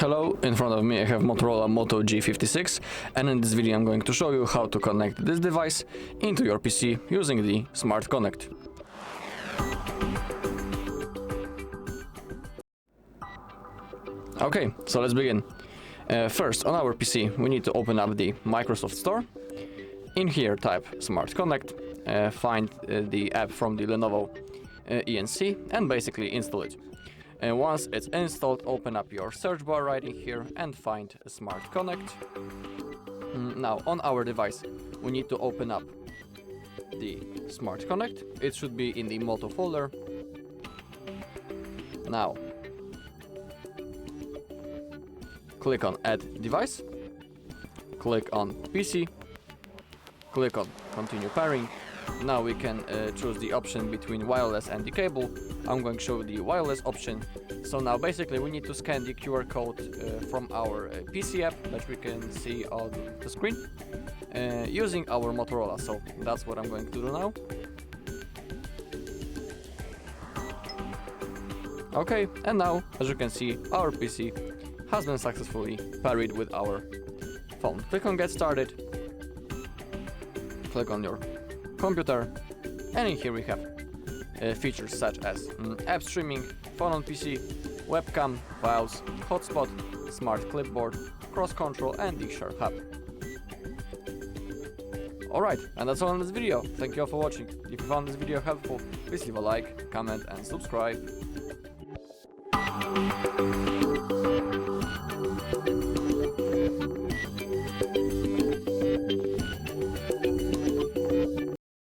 Hello, in front of me I have MOTOROLA Moto G56, and in this video I'm going to show you how to connect this device into your PC using the Smart Connect. Okay, so let's begin. First, on our PC we need to open up the Microsoft Store. In here type Smart Connect, find the app from the Lenovo ENC and basically install it. And once it's installed, open up your search bar right in here and find Smart Connect. Now on our device we need to open up the Smart Connect. It should be in the Moto folder. Now click on Add Device, click on PC, click on Continue Pairing. Now we can choose the option between wireless and the cable. I'm going to show the wireless option. So now basically we need to scan the QR code from our PC app that we can see on the screen using our Motorola. So that's what I'm going to do now. Okay, and now as you can see our PC has been successfully paired with our phone. Click on Get Started, click on your computer, and in here we have features such as app streaming, phone on PC, webcam, files, hotspot, smart clipboard, cross control, and the Share Hub. Alright, and that's all in this video. Thank you all for watching. If you found this video helpful, please leave a like, comment, and subscribe.